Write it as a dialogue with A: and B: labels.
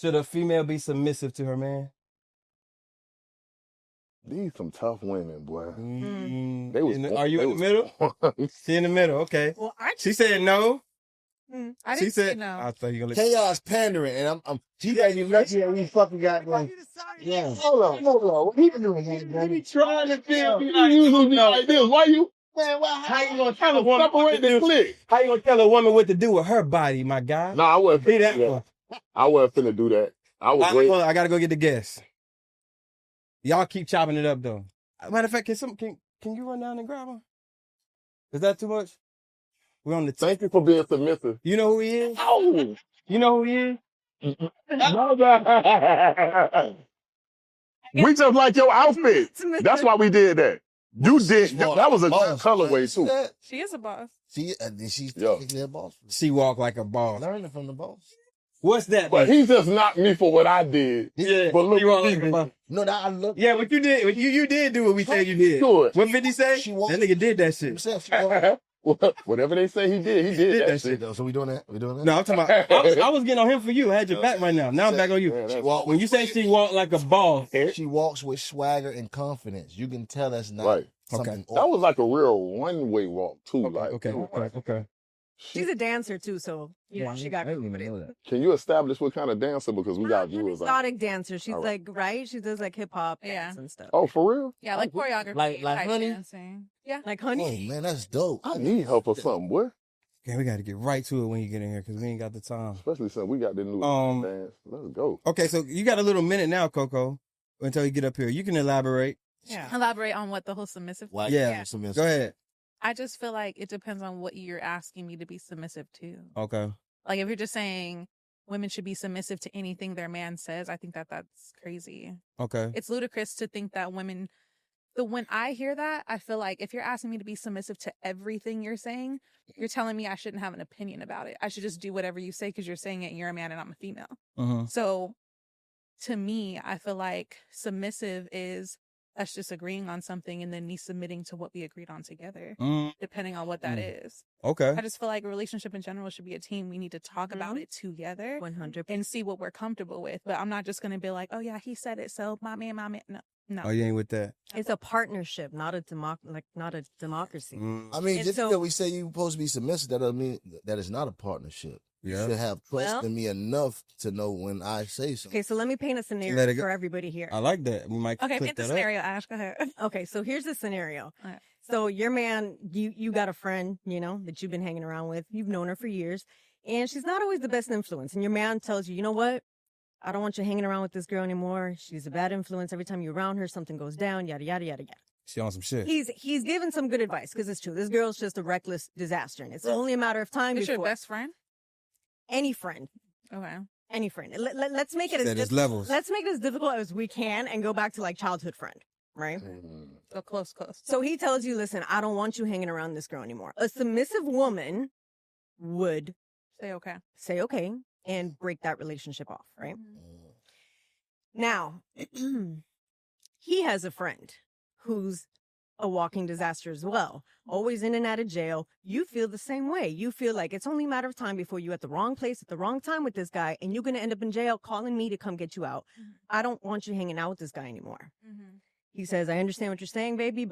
A: Should a female be submissive to her man?
B: These some tough women, boy.
A: Are you in the middle? She in the middle, okay.
C: Well,
A: she said no.
C: I didn't say no.
A: I thought you gonna
D: Chaos pandering, and she got you lucky that we fucking got one. Yeah. Hold on. What he doing here, man?
B: He trying to tell me you usually be like this. Why you?
D: Man,
A: how you gonna tell a woman
B: separate the click?
A: How you gonna tell a woman what to do with her body, my guy?
B: No, I wasn't
A: Be
B: finna
A: that
B: do that. I wasn't finna do that. I gotta
A: go get the guests. Y'all keep chopping it up though. Matter of fact, can you run down and grab her? Is that too much? We're on the
B: Thank you for being submissive.
A: You know who he is?
B: Oh.
A: You know who he is?
B: We just like your outfit. That's why we did that. You did. That was a good colorway too.
C: She is a boss.
D: She's technically a boss.
A: She walk like a boss.
D: Learning from the boss.
A: What's that?
B: But he just knocked me for what I did.
A: Yeah.
B: But look,
D: no, I look.
A: Yeah, but you did. You did do what we said you did.
B: Sure.
A: What 50 say? That nigga did that shit.
B: Whatever they say he did that shit.
D: Though. So we doing that?
A: No, I'm talking about. I was getting on him for you. I had your back right now. Now I'm back on you. When you say she walk like a boss,
D: she walks with swagger and confidence. You can tell that's not something.
B: That was like a real one-way walk too.
A: Okay.
C: She's a dancer too, so she got.
D: I didn't even know that.
B: Can you establish what kind of dancer? Because we got viewers.
C: Exotic dancer. She's like she does like hip hop and stuff.
B: Oh, for real?
C: Yeah, like choreography,
D: like Honey.
C: Dancing. Yeah, like Honey.
D: Oh man, that's dope.
B: I need help or something, boy.
A: Okay, we got to get right to it when you get in here because we ain't got the time.
B: Especially since we got the new dance. Let's go.
A: Okay, so you got a little minute now, Coco, until you get up here. You can elaborate.
C: Yeah, elaborate on what the whole submissive.
D: Submissive.
A: Go ahead.
C: I just feel like it depends on what you're asking me to be submissive to.
A: Okay.
C: Like if you're just saying women should be submissive to anything their man says, I think that's crazy.
A: Okay.
C: It's ludicrous to think that when I hear that, I feel like if you're asking me to be submissive to everything you're saying, you're telling me I shouldn't have an opinion about it. I should just do whatever you say because you're saying it and you're a man and I'm a female.
A: Uh-huh.
C: So to me, I feel like submissive is us just agreeing on something and then me submitting to what we agreed on together, depending on what that is.
A: Okay.
C: I just feel like a relationship in general should be a team. We need to talk about it together
E: 100
C: and see what we're comfortable with. But I'm not just going to be like, oh yeah, he said it, so my man. No.
A: Oh, you ain't with that.
E: It's a partnership, not a democracy.
D: I mean,
E: And
D: just
E: so-
D: because we say you're supposed to be submissive, that doesn't mean that it's not a partnership.
A: Yeah.
D: You should have trust in me enough to know when I say something.
E: Okay, so let me paint a scenario for everybody here.
A: I like that. We might
C: Okay,
A: clip
C: paint the
A: that
C: scenario, Ash. Go ahead.
E: Okay, so here's the scenario.
C: All right.
E: So your man, you got a friend, that you've been hanging around with. You've known her for years, and she's not always the best influence. And your man tells you, you know what? I don't want you hanging around with this girl anymore. She's a bad influence. Every time you're around her, something goes down, yada, yada, yada, yada.
A: She on some shit.
E: He's given some good advice because it's true. This girl's just a reckless disaster, and it's only a matter of time
C: Is
E: before.
C: your best friend?
E: Any friend.
C: Okay.
E: Any friend. Let's make it
A: There's levels.
E: Let's make it as difficult as we can and go back to like childhood friend, right?
C: So close.
E: So he tells you, listen, I don't want you hanging around this girl anymore. A submissive woman would
C: say okay
E: and break that relationship off, right? Now, he has a friend who's a walking disaster as well, always in and out of jail. You feel the same way. You feel like it's only a matter of time before you're at the wrong place at the wrong time with this guy, and you're going to end up in jail calling me to come get you out. I don't want you hanging out with this guy anymore. He says, I understand what you're saying, baby, but